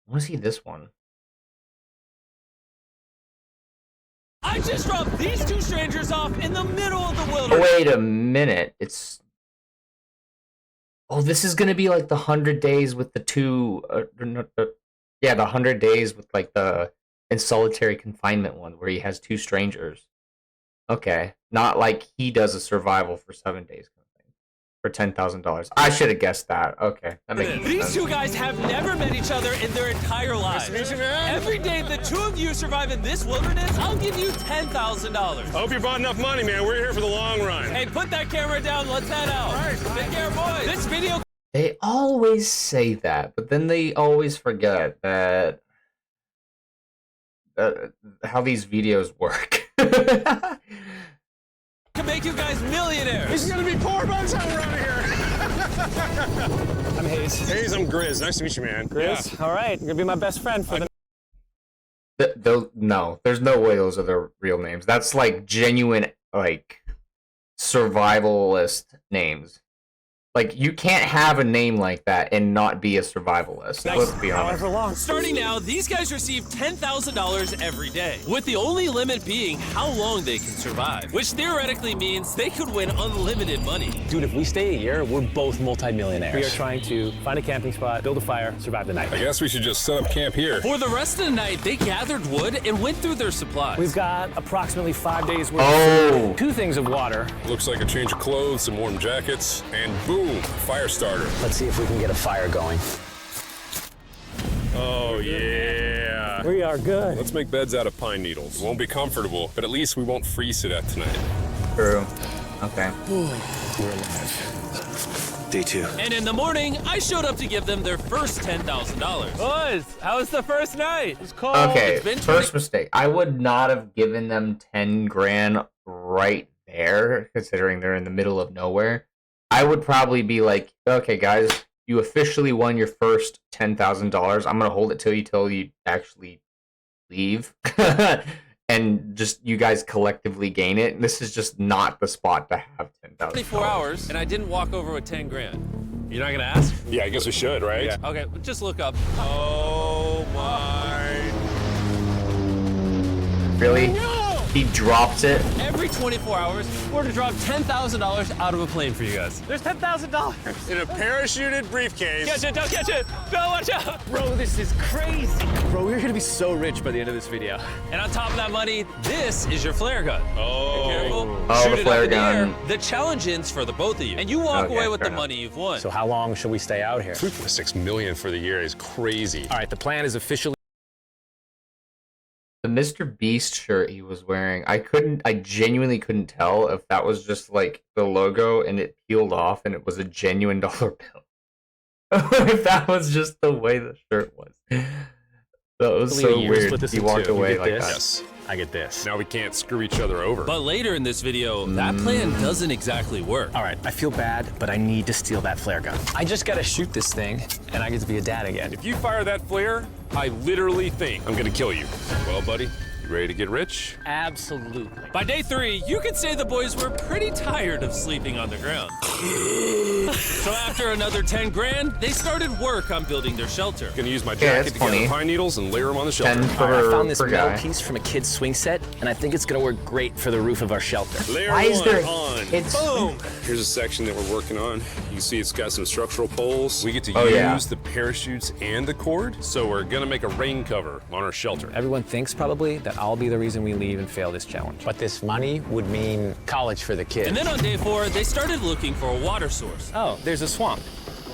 I want to see this one. I just dropped these two strangers off in the middle of the Oh, wilderness. wait a minute. It's... Oh, this is gonna be like the 100 days with the two... yeah, the 100 days with like the in solitary confinement one where he has two strangers. Okay. Not like he does a survival for 7 days kind of thing. For $10,000. I should have guessed that. Okay. That makes sense. These two guys have never met each other in their entire lives. Every day the two of you survive in this wilderness, I'll give you $10,000. I hope you brought enough money, man. We're here for the long run. Hey, put that camera down. Let's head out. Take care, boys. This video. They always say that, but then they always forget that how these videos work. Can make you guys millionaires. This is gonna be poor by the time we're out of here. I'm Hayes. Hayes, I'm Grizz. Nice to meet you, man. Grizz? All right, you're gonna be my best friend for the... No, there's no way those are their real names. That's like genuine, like, survivalist names. Like, you can't have a name like that and not be a survivalist. Let's be honest. However long. Starting now, these guys receive $10,000 every day, with the only limit being how long they can survive, which theoretically means they could win unlimited money. Dude, if we stay a year, we're both multi-millionaires. We are trying to find a camping spot, build a fire, survive the night. I guess we should just set up camp here. For the rest of the night, they gathered wood and went through their supplies. We've got approximately 5 days worth Oh. of food, 2 things of water. Looks like a change of clothes, some warm jackets, and boom, fire starter. Let's see if we can get a fire going. Oh, yeah. We are good. Let's make beds out of pine needles. Won't be comfortable, but at least we won't freeze to death tonight. True. Okay. We're alive. Day 2. And in the morning, I showed up to give them their first $10,000. Boys, how was the first night? It's cold. Okay, It's been first mistake. I would not have given them 10 grand right there, considering they're in the middle of nowhere. I would probably be like, okay, guys, you officially won your first $10,000. I'm going to hold it till you actually leave. And just you guys collectively gain it. This is just not the spot to have $10,000. 24 hours, and I didn't walk over with 10 grand. You're not gonna ask? Yeah, I guess we should, right? Yeah. Okay, just look up. Oh, my. Really? He drops it. Every 24 hours, we're to drop $10,000 out of a plane for you guys. There's $10,000. In a parachuted briefcase. Catch it, don't catch it. No, watch out. Bro, this is crazy. Bro, we're gonna be so rich by the end of this video. And on top of that money, this is your flare gun. Oh. Careful. Oh, Shoot the it flare up in the gun. air. The challenge ends for the both of you. And you walk Okay, away with fair the enough. money you've won. So how long should we stay out here? $3.6 million for the year is crazy. All right, the plan is officially... The Mr. Beast shirt he was wearing, I genuinely couldn't tell if that was just like the logo and it peeled off and it was a genuine dollar bill. If that was just the way the shirt was. That was so weird. He walked away like that. Yes. I get this. Now we can't screw each other over. But later in this video, that plan doesn't exactly work. All right, I feel bad, but I need to steal that flare gun. I just gotta shoot this thing, and I get to be a dad again. If you fire that flare, I literally think I'm gonna kill you. Well, buddy, you ready to get rich? Absolutely. By day 3, you could say the boys were pretty tired of sleeping on the ground. So after another 10 grand, they started work on building their shelter. Gonna use my Yeah, jacket that's to gather funny. pine needles and layer them on the shelter. 10 All right, I found this per metal guy. piece from a kid's swing set, and I think it's gonna work great for the roof of our shelter. Layer Why is one there on. kids? Boom! Here's a section that we're working on. You can see it's got some structural poles. We get to Oh, use yeah. the parachutes and the cord, so we're gonna make a rain cover on our shelter. Everyone thinks probably that I'll be the reason we leave and fail this challenge. But this money would mean college for the kids. And then on day 4, they started looking for a water source. Oh, there's a swamp.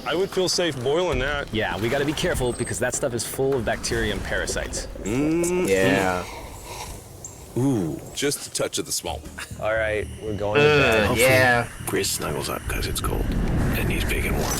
I would feel safe boiling that. Yeah, we gotta be careful because that stuff is full of bacteria and parasites. Yeah. Ooh, just a touch of the swamp. All right, we're going to bed. Yeah. Grizz snuggles up because it's cold, and he's big and warm.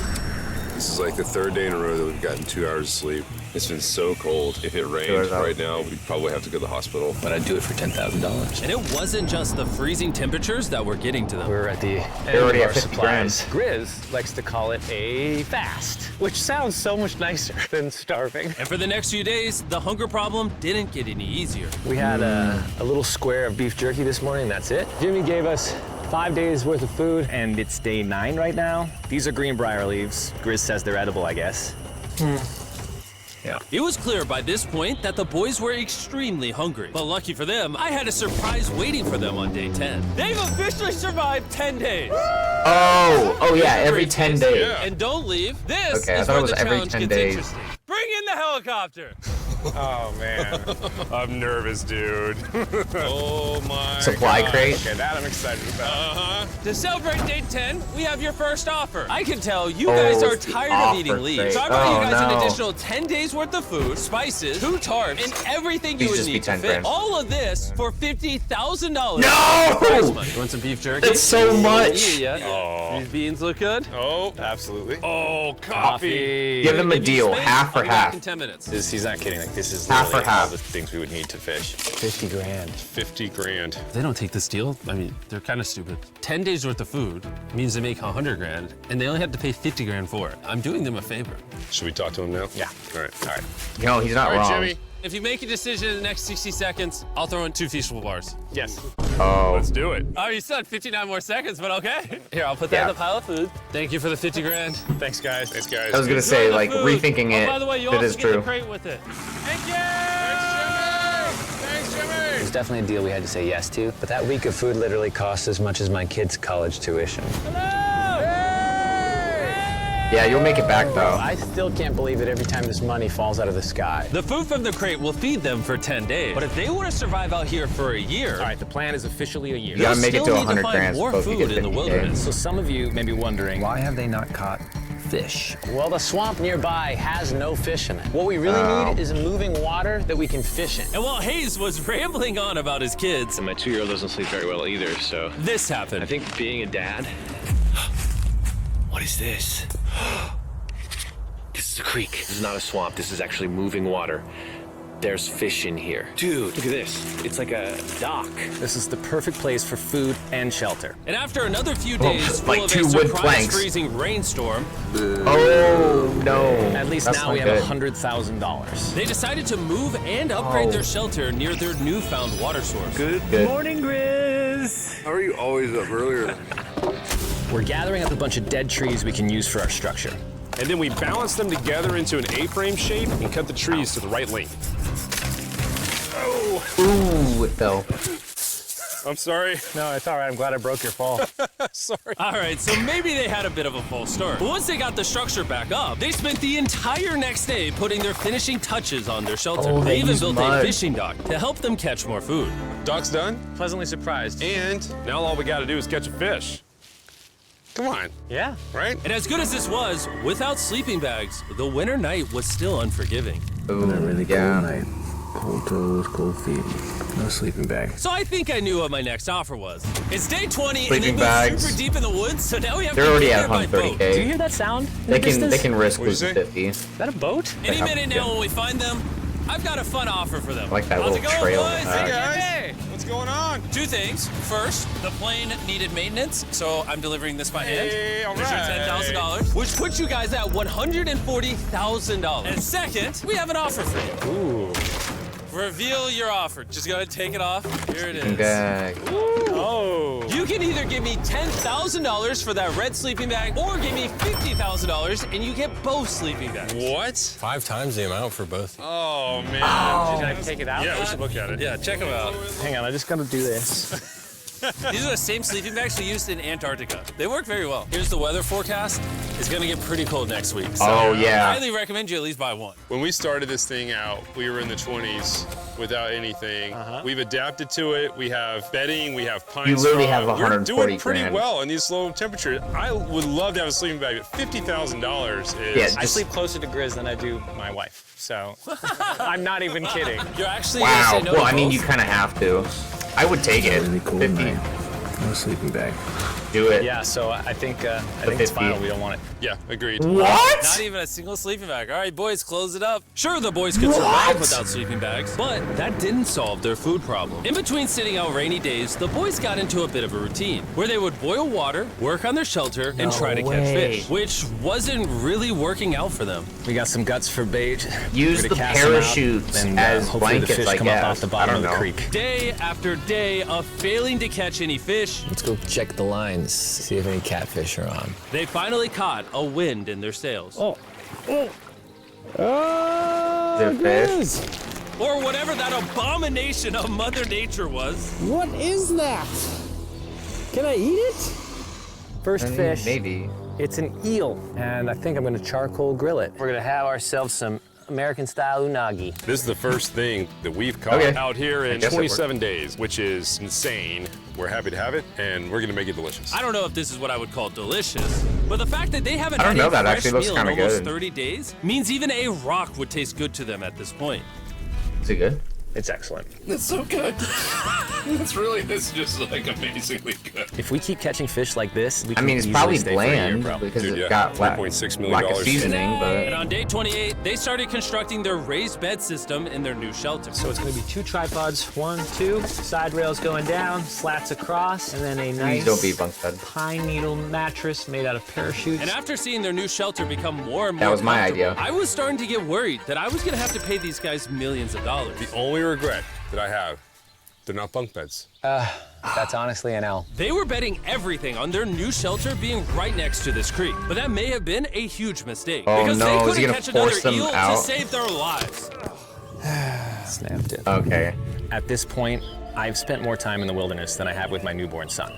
This is like the 3rd day in a row that we've gotten 2 hours of sleep. It's been so cold. If it rained hours out. right now, we'd probably have to go to the hospital. But I'd do it for $10,000. And it wasn't just the freezing temperatures that were getting to them. We're at the end already of our at 50 grand. supplies. Grizz likes to call it a fast, which sounds so much nicer than starving. And for the next few days, the hunger problem didn't get any easier. We had a little square of beef jerky this morning, that's it. Jimmy gave us 5 days worth of food, and it's day 9 right now. These are greenbrier leaves. Grizz says they're edible, I guess. Yeah. It was clear by this point that the boys were extremely hungry. But lucky for them, I had a surprise waiting for them on day 10. They've officially survived 10 days. Oh yeah, every 10 days. And don't leave. This Okay, I is thought where it was the every challenge 10 gets days. interesting. Bring in the helicopter. Oh, man. I'm nervous, dude. Oh my Supply crate. Okay, that I'm excited about. To celebrate day 10, we have your first offer. I can tell you guys are it's the tired of offer eating leaves. crate. So I brought you guys Oh, an no. additional 10 days worth of food, spices, 2 tarps, and everything you Please would just be need to 10 fish. grand. All of this for $50,000. No! Prize money. You want some beef jerky? That's so much. Yeah. Oh. These beans look good. Oh, Absolutely. oh, coffee. Give him a If you deal, spin, half for I'll be back half. in 10 minutes. He's not kidding. Like, this is Half for literally all half. the things we would need to fish. 50 grand. 50 grand. If they don't take this deal, I mean, they're kind of stupid. 10 days worth of food means they make 100 grand, and they only have to pay 50 grand for it. I'm doing them a favor. Should we talk to him now? Yeah. All right. All right. No, he's not All right, wrong. Jimmy. If you make a decision in the next 60 seconds, I'll throw in 2 feasible bars. Yes. Oh, Let's do it. Oh, you still had 59 more seconds, but okay. Here, I'll put that Yeah. in the pile of food. Thank you for the 50 grand. Thanks, guys. Thanks, guys. I was gonna say, Enjoy the like, food. rethinking it, Oh, by the way, you it also is get true. the crate with it. Thank you! Thanks, Jimmy. It was definitely a deal we had to say yes to, but that week of food literally cost as much as my kids' college tuition. Yeah, you'll make it back, though. I still can't believe it every time this money falls out of the sky. The food from the crate will feed them for 10 days. But if they want to survive out here for a year, All right, the plan is officially a year. You gotta make it still to need 100 find grand. more Suppose you food get in the 50K. wilderness. So some of you may be wondering, why have they not caught fish? Well, the swamp nearby has no fish in it. What we really need is a moving water that we can fish in. And while Hayes was rambling on about his kids, And my 2-year-old doesn't sleep very well either, so this happened. I think being a dad. What is this? This is a creek. This is not a swamp. This is actually moving water. There's fish in here. Dude, look at this. It's like a dock. This is the perfect place for food and shelter. And after another few days like full of 2 a wood surprise planks. freezing rainstorm, Oh, no. At least That's now not we have good. $100,000. they decided to move and upgrade Oh. their shelter near their newfound water source. Good. Morning, Grizz. How are you always up earlier? We're gathering up a bunch of dead trees we can use for our structure. And then we balance them together into an A-frame shape and cut the trees to the right length. Ooh, it fell. I'm sorry. No, it's all right. I'm glad I broke your fall. Sorry. All right, so maybe they had a bit of a false start. But once they got the structure back up, they spent the entire next day putting their finishing touches on their shelter. Oh, they they even used built mud. a fishing dock to help them catch more food. Dock's done. Pleasantly surprised. And now all we got to do is catch a fish. Come on, Yeah. right? And as good as this was, without sleeping bags, the winter night was still unforgiving. Ooh, Really yeah. cold night. Cold toes, cold feet. No sleeping bag. So I think I knew what my next offer was. It's day 20 and they Sleeping moved bags. super deep in the woods, so now we have They're to already get at there by boat. 130K. Do you hear that sound? in They the can distance? risk What'd you losing say? 50. Is that a boat? Any Yeah. minute now when we find them, I've got a fun offer for them. I like that How's it little going, trail boys? in the back. Hey, What's going on? 2 things. First, the plane needed maintenance, so I'm delivering this by hand. Hey, all There's your right. $10,000, which puts you guys at $140,000. And second, we have an offer for you. Ooh. Reveal your offer. Just go ahead and take it off. Here it is. Bag. Oh. You can either give me $10,000 for that red sleeping bag, or give me $50,000 and you get both sleeping bags. What? 5 times the amount for both. Oh, man. Should I take it out? Yeah, we should look at it. Yeah, check them out. Hang on, I just gotta do this. These are the same sleeping bags we used in Antarctica. They work very well. Here's the weather forecast. It's gonna get pretty cold next week. So Oh, I yeah. highly recommend you at least buy one. When we started this thing out, we were in the 20s without anything. We've adapted to it. We have bedding, we have pine You literally straw. have We're 140 doing pretty grand. well in these low temperatures. I would love to have a sleeping bag, but $50,000 is... Yeah, I just- sleep closer to Grizz than I do my wife, so I'm not even kidding. You're actually gonna Wow. say no Well, to I mean, both? you kind of have to. I would take it. Really cold 50. night. No sleeping bag. Do it. Yeah, so I think it's 50. final. We don't want it. Yeah, agreed. What? Not even a single sleeping bag. All right, boys, close it up. Sure, the boys could survive without sleeping bags, but that didn't solve their food problem. In between sitting out rainy days, the boys got into a bit of a routine where they would boil water, work on their shelter, and try to catch way. fish, which wasn't really working out for them. We got some guts for bait. Use We're the gonna cast them out, parachutes and, as hopefully blankets, the fish I come up guess. off the I bottom of don't the know. creek. Day after day of failing to catch any fish, Let's go check the lines, see if any catfish are on. they finally caught a wind in their sails. Oh. Is it fish? Or whatever that abomination of Mother Nature was. What is that? Can I eat it? First fish. Maybe. It's an eel, and I think I'm gonna charcoal grill it. We're gonna have ourselves some American-style unagi. This is the first thing that we've caught Okay. out here in guess it 27 days, which is insane. We're happy to have it, and we're gonna make it delicious. I don't know if this is what I would call delicious, but the fact that they haven't I don't had know, a that fresh actually looks meal in kinda almost good. 30 days means even a rock would taste good to them at this point. Is it good? It's excellent. It's so good. It's just like amazingly good. If we keep catching fish like this, we I can mean, it's easily probably stay for a year, bland bro. because Dude, it yeah, got $3.6 million. lack of seasoning, And but on day 28, they started constructing their raised bed system in their new shelter. So it's gonna be 2 tripods, 1, 2, side rails going down, slats across, and then a nice please don't be bunk bed. pine needle mattress made out of parachutes. And after seeing their new shelter become more and more That was my comfortable, idea. I was starting to get worried that I was gonna have to pay these guys millions of dollars. The only regret that I have, they're not bunk beds. That's honestly an L. They were betting everything on their new shelter being right next to this creek, but that may have been a huge mistake Oh, because no, they is he couldn't gonna catch another force them eel to out? save their lives. Snapped it. okay. At this point, I've spent more time in the wilderness than I have with my newborn son.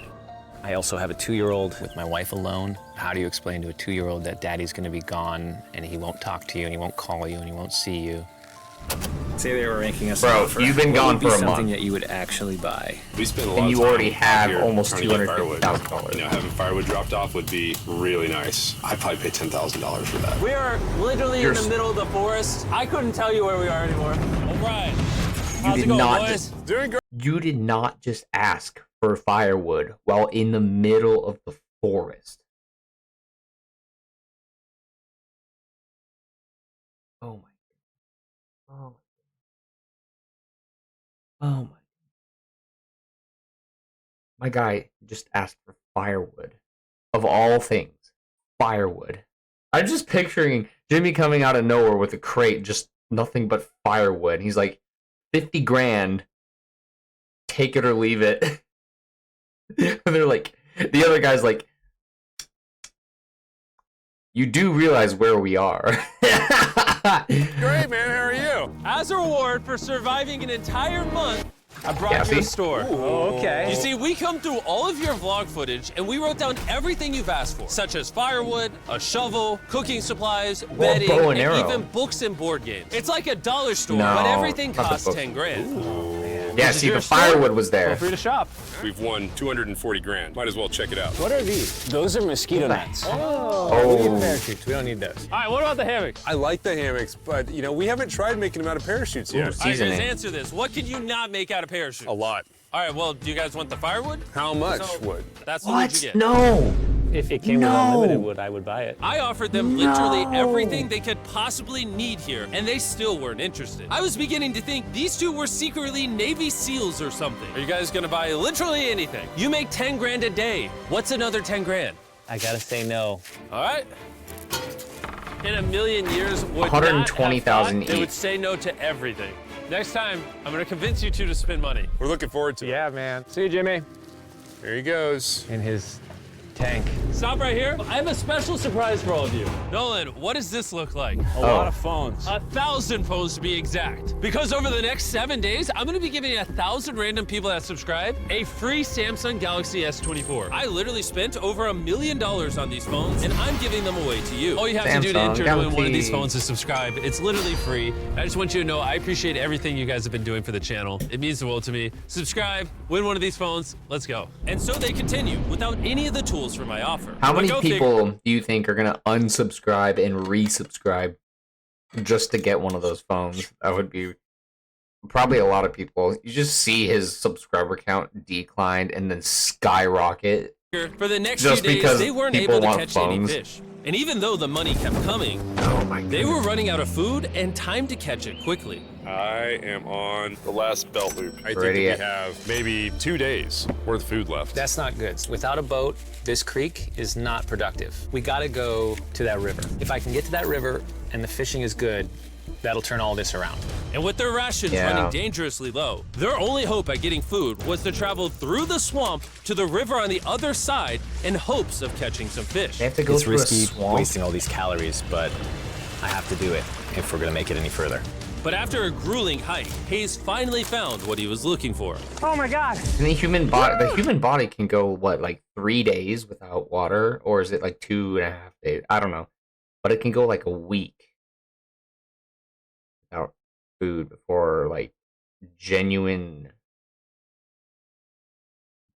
I also have a 2-year-old with my wife alone. How do you explain to a 2-year-old that daddy's gonna be gone and he won't talk to you and he won't call you and he won't see you? Say they were ranking us. Bro, you've been gone for a something month. that you would actually buy. We spent a lot And of you time already out have here almost trying to get firewood. $250,000. You know, having firewood dropped off would be really nice. I'd probably pay $10,000 for that. We are literally You're in the middle of the forest. I couldn't tell you where we are anymore. O'Brien, how's did it going, not boys? just- Doing great. You did not just ask for firewood while in the middle of the forest. Oh my. Oh my. Oh my. My guy just asked for firewood. Of all things, firewood. I'm just picturing Jimmy coming out of nowhere with a crate, just nothing but firewood. He's like, 50 grand, take it or leave it. And they're like, the other guy's like, you do realize where we are. Great, man. How are you? As a reward for surviving an entire month, I brought you a Gaffy? store. Oh, okay. You see, we come through all of your vlog footage and we wrote down everything you've asked for, such as firewood, a shovel, cooking supplies, bedding, bow and arrow. even books and board games. It's like a dollar store, No, but everything not the costs book. 10 grand. Yeah, This is see, your the store. firewood was Feel there. free to shop. We've won 240 grand. Might as well check it out. What are these? Those are mosquito nets. Oh, Parachutes. We don't need those. All right, what about the hammocks? I like the hammocks, but you know, we haven't tried making them out of parachutes yet. All right, guys, seasoning. answer this. What can you not make out of parachutes? A lot. All right, well, do you guys want the firewood? How much So, wood? That's what you What? get. No. If it came with No. unlimited wood, I would buy it. I offered them literally No. everything they could possibly need here, and they still weren't interested. I was beginning to think these two were secretly Navy SEALs or something. Are you guys gonna buy literally anything? You make 10 grand a day. What's another 10 grand? I gotta say no. All right? In a million years, would 120,000 not have thought they would each. say no to everything. Next time, I'm gonna convince you two to spend money. We're looking forward to it. Yeah, man. See you, Jimmy. Here he goes. In his tank. Stop right here. I have a special surprise for all of you. Nolan, what does this look like? A lot of phones. 1,000 phones to be exact. Because over the next 7 days, I'm gonna be giving 1,000 random people that subscribe a free Samsung Galaxy S24. I literally spent over $1 million on these phones, and I'm giving them away to you. All you have to do to Samsung enter to win one of Galaxy. these phones is subscribe. It's literally free. I just want you to know I appreciate everything you guys have been doing for the channel. It means the world to me. Subscribe, win one of these phones, let's go. And so they continue without any of the tools for my offer. How But many go figure. people do you think are gonna unsubscribe and resubscribe just to get one of those phones? That would be probably a lot of people. You just see his subscriber count decline and then skyrocket. For the next Just few days, because they weren't people able to want catch any phones. fish. And even though the money kept coming, Oh my they were running out of food and time to catch it quickly. I am on the last belt loop. I think that Ready. we have maybe 2 days worth of food left. That's not good. Without a boat, this creek is not productive. We gotta go to that river. If I can get to that river and the fishing is good, that'll turn all this around. And with their rations Yeah. running dangerously low, their only hope at getting food was to travel through the swamp to the river on the other side in hopes of catching some fish. They have to go It's through risky a swamp. wasting all these calories, but I have to do it if we're gonna make it any further. But after a grueling hike, Hayes finally found what he was looking for. Oh my God. And the human body can go what, like 3 days without water, or is it like 2.5 days? I don't know, but it can go like a week without food before like genuine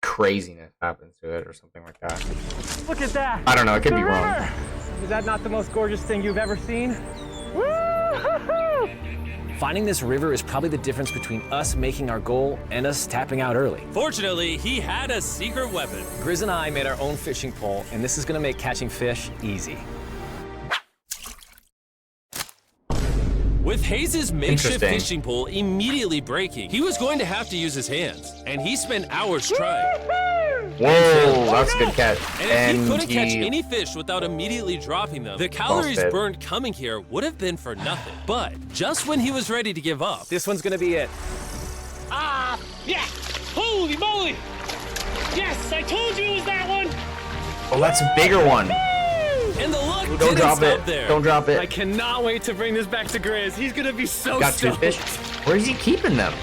craziness happens to it or something like that. Look at that. I don't know. It could The be wrong. river. Is that not the most gorgeous thing you've ever seen? Woo-hoo-hoo! Finding this river is probably the difference between us making our goal and us tapping out early. Fortunately, he had a secret weapon. Grizz and I made our own fishing pole, and this is gonna make catching fish easy. With Hayes' makeshift Interesting. fishing pole immediately breaking, he was going to have to use his hands, and he spent hours trying. Whoa, that's a good catch. And if he couldn't catch any fish without immediately dropping them, the calories dead. burned coming here would have been for nothing. But just when he was ready to give up, This one's gonna be it. Yeah! Holy moly! Yes, I told you it was that one! Oh, that's a bigger one. and the luck Don't didn't drop stop it. there. Don't drop I it. cannot wait to bring this back to Grizz. He's gonna be so Got 2 stoked. fish. Where's he keeping them?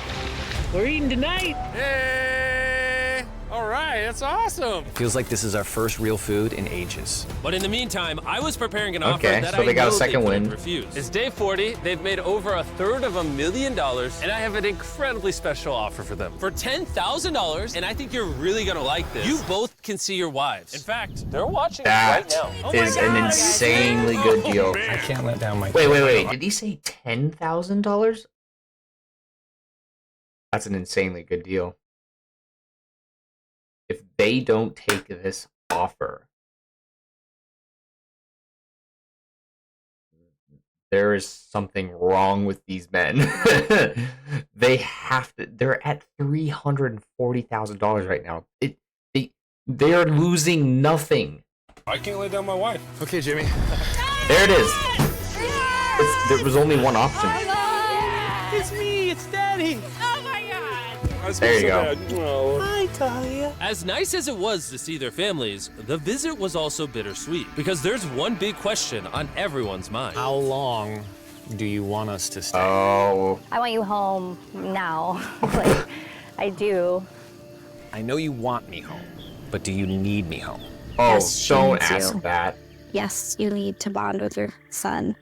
We're eating tonight! Hey! All right, that's awesome. Feels like this is our first real food in ages. But in the meantime, I was preparing an offer Okay, that so I they got a know second couldn't win. refuse. It's day 40. They've made over $250,000, and I have an incredibly special offer for them. For $10,000, and I think you're really gonna like this. You both can see your wives. In fact, they're watching That right now. is an insanely good deal. I can't let down my. Wait. Did he say $10,000? That's an insanely good deal. If they don't take this offer, there is something wrong with these men. They have to. They're at $340,000 right now. They are losing nothing. I can't lay down my wife. Okay, Jimmy. There it is. There was only one option. It's me, it's Daddy! Oh my god! There you go. Hi, Talia. As nice as it was to see their families, the visit was also bittersweet because there's one big question on everyone's mind. How long do you want us to stay? Oh, I want you home now. Like, I do. I know you want me home, but do you need me home? Yes, she don't needs ask you. that. Yes, you need to bond with your son.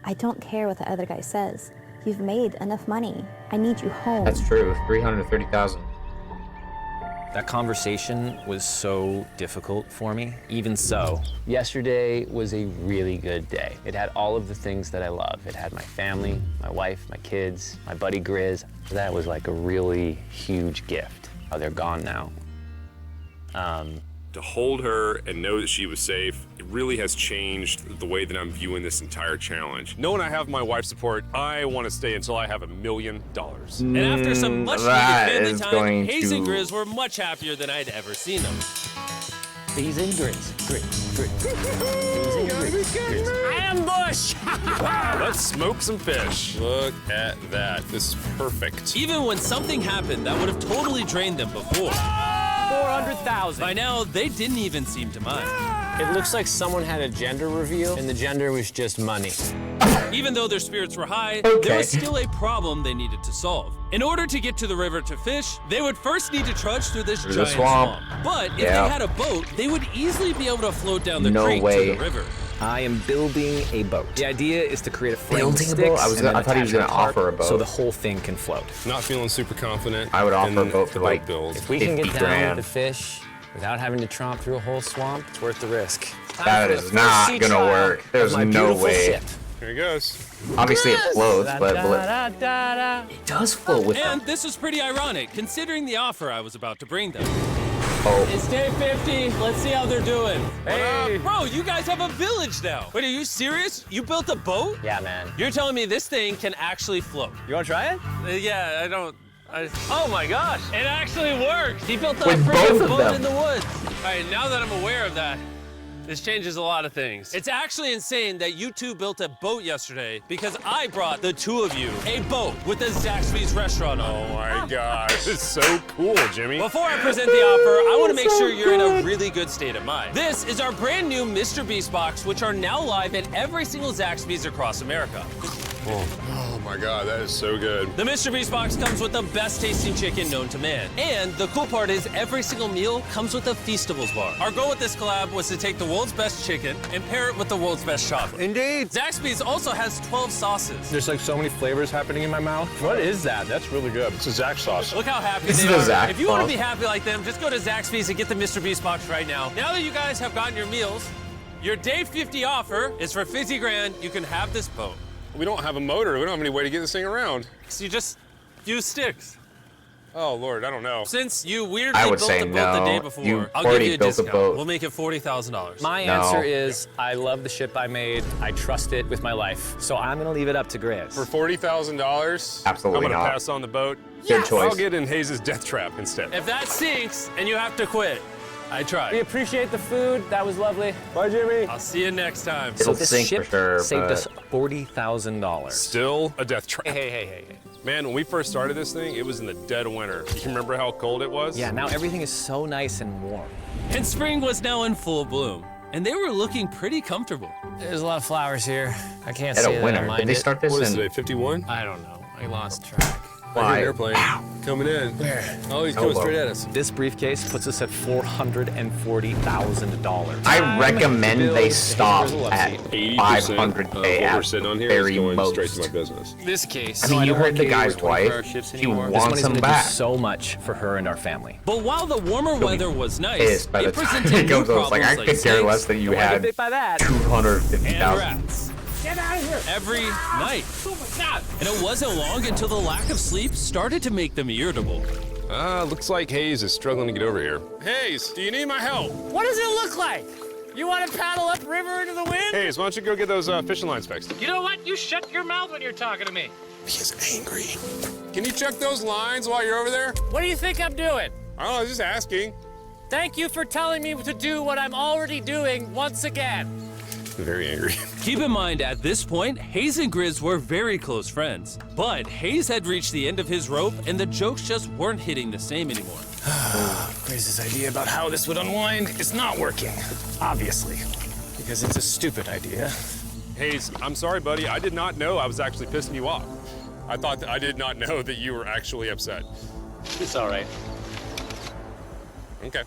I don't care what the other guy says. You've made enough money. I need you home. That's true. 330,000. That conversation was so difficult for me. Even so, yesterday was a really good day. It had all of the things that I love. It had my family, my wife, my kids, my buddy Grizz. That was like a really huge gift. Oh, they're gone now. To hold her and know that she was safe, it really has changed the way that I'm viewing this entire challenge. Knowing I have my wife's support, I want to stay until I have $1 million. And after some much that needed family is time, going Hayes and to- Grizz were much happier than I'd ever seen them. These and Grizz. Ambush! Let's smoke some fish. Look at that. This is perfect. Even when something happened that would have totally drained them before, 400,000. by now they didn't even seem to mind. It looks like someone had a gender reveal, and the gender was just money. Even though their spirits were high, Okay. there was still a problem they needed to solve. In order to get to the river to fish, they would first need to trudge through this Through the giant swamp. But if Yeah. they had a boat, they would easily be able to float down the No creek way. to the river. I am building a boat. The idea is to create a frame with Building a boat? sticks. I thought he was going to offer a boat. so the whole thing can float. Not feeling super confident. I would offer in a boat for, the like, build. If we can get 50 down grand. with the fish without having to tromp through a whole swamp, it's worth the risk. That is not gonna work. There's no way. Here he goes. Obviously, it floats, but it does float with them. And this was pretty ironic, considering the offer I was about to bring them. Oh, It's day 50. Let's see how they're doing. Hey! Bro, you guys have a village now. Wait, are you serious? You built a boat? Yeah, man. You're telling me this thing can actually float? You want to try it? Yeah, I don't. Oh my gosh, it actually works. He built a With both freaking of boat them. in the woods. All right, now that I'm aware of that, this changes a lot of things. It's actually insane that you two built a boat yesterday because I brought the two of you a boat with the Zaxby's restaurant on it. Oh my gosh. It's so cool, Jimmy. Before I present the offer, I want to make sure you're in a really good state of mind. This is our brand new Mr. Beast box, which are now live at every single Zaxby's across America. Oh my God, that is so good. The Mr. Beast box comes with the best tasting chicken known to man. And the cool part is every single meal comes with a Feastables bar. Our goal with this collab was to take the world's best chicken and pair it with the world's best chocolate. Indeed. Zaxby's also has 12 sauces. There's like so many flavors happening in my mouth. What is that? That's really good. It's a Zach sauce. Look how happy This they is the are. Zach If you want to sauce. be happy like them, just go to Zaxby's and get the Mr. Beast box right now. Now that you guys have gotten your meals, your day 50 offer is for 50 grand. You can have this boat. We don't have a motor. We don't have any way to get this thing around. So you just use sticks. Oh, Lord, I don't know. Since you weirdly I would built say the boat the no. day before, You I'll give already you a built the discount. boat. We'll make it $40,000. My No. answer is I love the ship I made. I trust it with my life. So I'm gonna leave it up to Grizz. For $40,000, Absolutely I'm gonna not. pass on the boat. Good choice. I'll get in Hayes' death trap instead. If that sinks and you have to quit, I tried. We appreciate the food. That was lovely. Bye, Jimmy. I'll see you next time. It'll this sink ship for sure, saved but- us $40,000. Still a death trap. Hey. Man, when we first started this thing, it was in the dead of winter. You remember how cold it was? Yeah, now everything is so nice and warm. And spring was now in full bloom, and they were looking pretty comfortable. There's a lot of flowers here. I can't At see a that I winner. mind Did they it. start this What is in? today, 51? I don't know. I lost track. I hear an airplane coming in. Where? Oh, he's coming Elbow. straight at us. This briefcase puts us at $440,000. I recommend they stop at 80% 500K of what we're at sitting on here very is going most. straight to my business. This case. I mean, you heard the guy's wife. She She wants money's him gonna back. do so much for her and our family. But while the warmer weather was nice, Pissed by the it time presented it new comes out. It's like, I problems could care snakes less that you Don't wanna get had bit by that. and 250,000. rats. Get out of here! Every night. Oh my God! And it wasn't long until the lack of sleep started to make them irritable. Looks like Hayes is struggling to get over here. Hayes, do you need my help? What does it look like? You want to paddle upriver into the wind? Hayes, why don't you go get those fishing lines fixed? You know what? You shut your mouth when you're talking to me. He's angry. Can you check those lines while you're over there? What do you think I'm doing? I don't know, just asking. Thank you for telling me to do what I'm already doing once again. Very angry. Keep in mind, at this point, Hayes and Grizz were very close friends. But Hayes had reached the end of his rope, and the jokes just weren't hitting the same anymore. Grizz's idea about how this would unwind is not working, obviously, because it's a stupid idea. Hayes, I'm sorry, buddy. I did not know I was actually pissing you off. I did not know that you were actually upset. It's all right. Okay.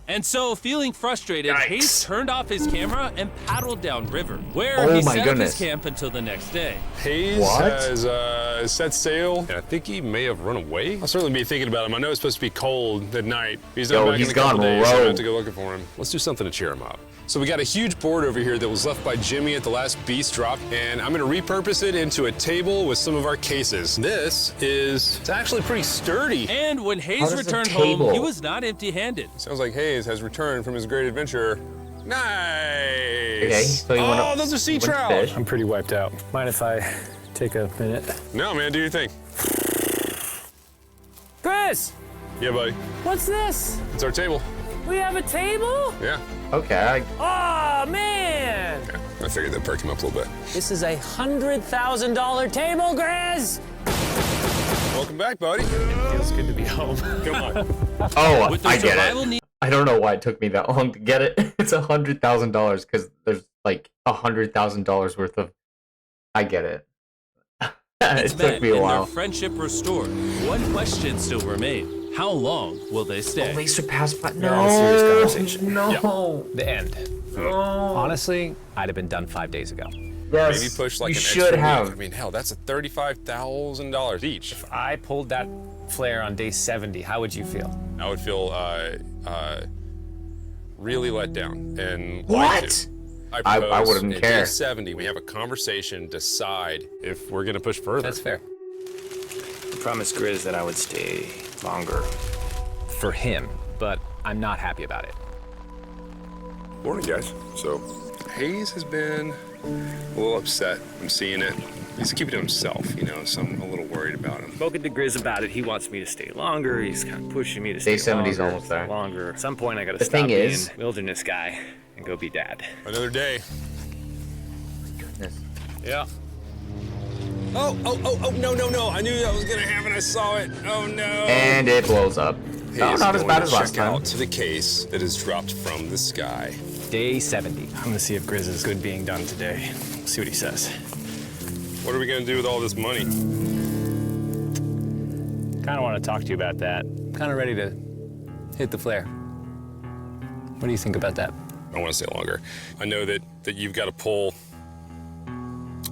And so, feeling frustrated, Yikes. Hayes turned off his camera and paddled downriver, where Oh he my set up goodness. his camp until the next day. Hayes What? has set sail, and I think he may have run away. I'll certainly be thinking about him. I know it's supposed to be cold at night. He's not Yo, back he's in a couple gone days, so I rogue. have to go looking for him. Let's do something to cheer him up. So we got a huge board over here that was left by Jimmy at the last beast drop, and I'm gonna repurpose it into a table with some of our cases. It's actually pretty sturdy. And when Hayes does a returned home, table- he was not empty-handed. Sounds like Hayes has returned from his great adventure. Nice. Okay, so you wanna- those are sea you wanna trout. fish? I'm pretty wiped out. Mind if I take a minute? No, man, do your thing. Chris, Yeah, buddy. what's this? It's our table. We have a table? Yeah. Okay, Oh man! I figured that perked him up a little bit. This is a $100,000 table, Grizz! Welcome back, buddy. Feels good to be home. Come on. Oh, With the I get survival it. need- I don't know why it took me that long to get it. It's $100,000 because there's like $100,000 worth of. I get it. It took met me a and while. their friendship restored. One question still remained. How long will they stay? They surpassed. We're on a serious No, conversation. no. The end. Honestly, I'd have been done 5 days ago. Yes, Maybe push like you an should extra have. week. I mean, hell, that's a $35,000 each. If I pulled that flare on day 70, how would you feel? I would feel really let down and What? lied to. I propose wouldn't at care. Day 70, we have a conversation, decide if we're gonna push further. That's fair. I promised Grizz that I would stay longer. For him, but I'm not happy about it. Morning, guys. So, Hayes has been a little upset. I'm seeing it. He's keeping it to himself, you know, so I'm a little worried about him. Spoken to Grizz about it. He wants me to stay longer. He's kind of pushing me to Day stay 70's longer, almost there. Longer. At some point, I gotta The stop thing being is- wilderness guy and go be dad. Another day. Yes. Yeah. Oh, no. I knew that was gonna happen. I saw it. Oh, no. And it blows up. No, Hayes not as going bad to as last check time. out to the case that is dropped from the sky. Day 70. I'm gonna see if Grizz is good being done today. See what he says. What are we gonna do with all this money? Kind of want to talk to you about that. Kind of ready to hit the flare. What do you think about that? I want to stay longer. I know that you've got to pull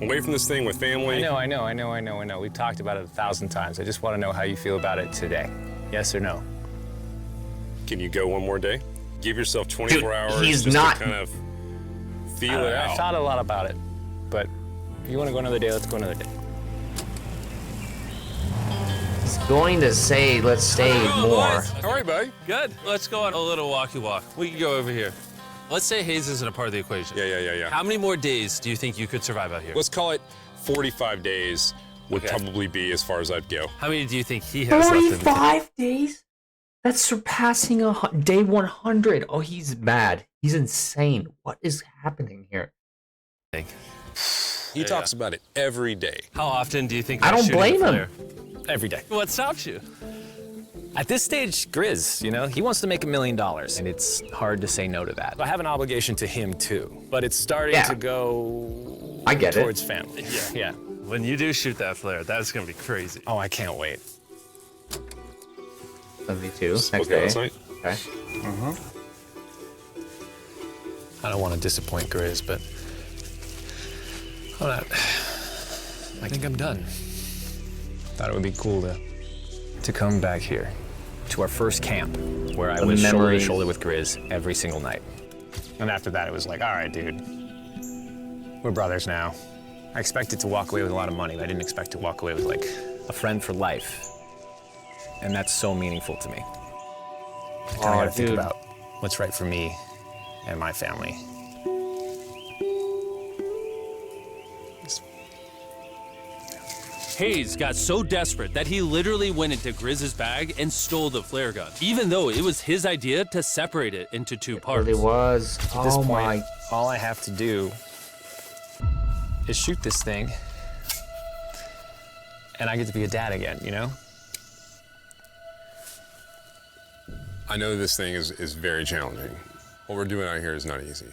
away from this thing with family. I know. We've talked about it 1,000 times. I just want to know how you feel about it today. Yes or no? Can you go one more day? Give yourself 24 Dude, hours he's just not- to kind of feel it out. I thought a lot about it, but if you want to go another day, let's go another day. He's going to say, let's stay more. How are you, buddy? Good. Let's go on a little walkie walk. We can go over here. Let's say Hayes isn't a part of the equation. Yeah. How many more days do you think you could survive out here? Let's call it 45 days would probably be as far as I'd go. How many do you think he has left in the tank? 45 days? That's surpassing day 100. Oh, he's mad. He's insane. What is happening here? He talks about it every day. How often do you think I you're don't shooting blame a him. flare? Every day. What stops you? At this stage, Grizz, you know, he wants to make $1 million, and it's hard to say no to that. I have an obligation to him too, but it's starting Yeah. to go I get it. towards family. Yeah. When you do shoot that flare, that's gonna be crazy. Oh, I can't wait. 72. Next Okay, day. last night. Okay. I don't want to disappoint Grizz, but I think I'm done. Thought it would be cool to come back here to our first camp where I was shoulder to memories. shoulder with Grizz every single night. And after that, it was like, all right, dude, we're brothers now. I expected to walk away with a lot of money, but I didn't expect to walk away with like a friend for life. And that's so meaningful to me. I kind of got to think dude. about what's right for me and my family. Hayes got so desperate that he literally went into Grizz's bag and stole the flare gun, even though it was his idea to separate it into two parts. It was. At this Oh point, my. all I have to do is shoot this thing, and I get to be a dad again, you know? I know this thing is very challenging. What we're doing out here is not easy.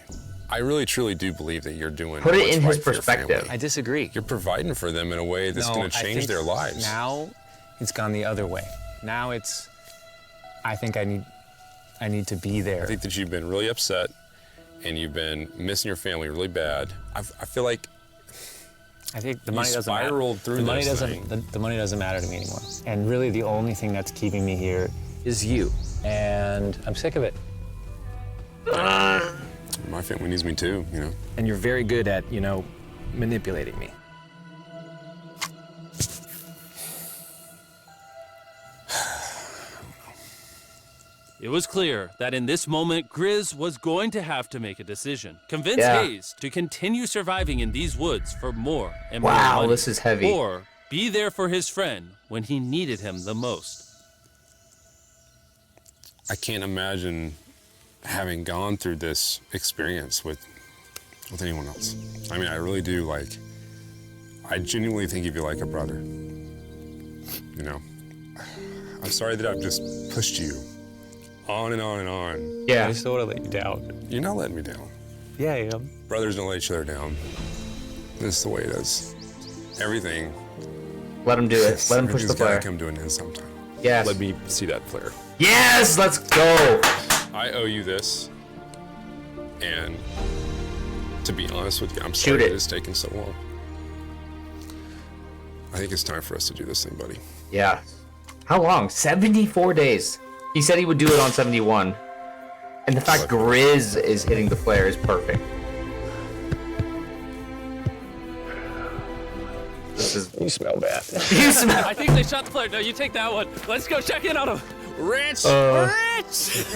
I really, truly do believe that you're doing Put it what's in his right for your perspective. family. I disagree. You're providing for them in a way that's No, going to I change think their lives. Now, it's gone the other way. Now it's, I think I need to be there. I think that you've been really upset and you've been missing your family really bad. I feel like I think the you money doesn't matter. spiraled through The money this doesn't. thing. The money doesn't matter to me anymore. And really, the only thing that's keeping me here is you. And I'm sick of it. My family needs me too, you know. And you're very good at, you know, manipulating me. It was clear that in this moment, Grizz was going to have to make a decision. Convince Yeah. Hayes to continue surviving in these woods for more and more Wow, money. this is heavy. Or be there for his friend when he needed him the most. I can't imagine having gone through this experience with anyone else. I mean, I really do, like, I genuinely think of you like a brother. You know? I'm sorry that I've just pushed you on and on and on. Yeah. I just don't want to let you down. You're not letting me down. Yeah, I am. Brothers don't let each other down. This is the way it is. Everything. Let him do it. Let him push the everything's gotta flare. come to an end sometime. Yes. Let me see that flare. Yes, let's go. I owe you this. And to be honest with you, I'm Shoot sorry it. that it's taken so long. I think it's time for us to do this thing, buddy. Yeah. How long? 74 days. He said he would do it on 71. And the fact Grizz is hitting the flare is perfect. This is. You smell bad. You smell. I think they shot the flare. No, you take that one. Let's go check in on him. Rich! Rich!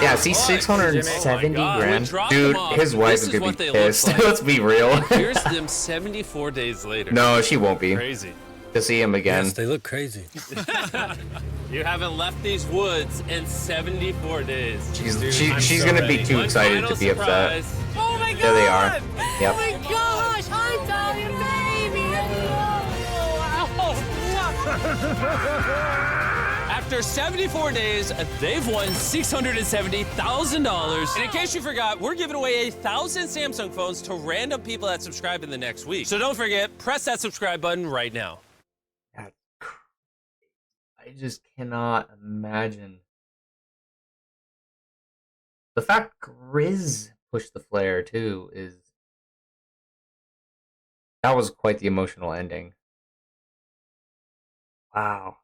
Yeah, see, 670 Oh my God, we grand. dropped Dude, them off. his wife This is is gonna what be they look pissed. like. Let's be real. Here's them 74 days later. No, she won't be. Crazy. To see him again. They look crazy. You haven't left these woods in 74 days. She's gonna be too One excited final to be upset. surprise. Oh my God! There they are. Yep. Oh my gosh! I'm Dolly, baby! After 74 days, they've won $670,000. And in case you forgot, we're giving away 1,000 Samsung phones to random people that subscribe in the next week. So don't forget, press that subscribe button right now. That's crazy. I just cannot imagine. The fact Grizz pushed the flare too that was quite the emotional ending. Wow.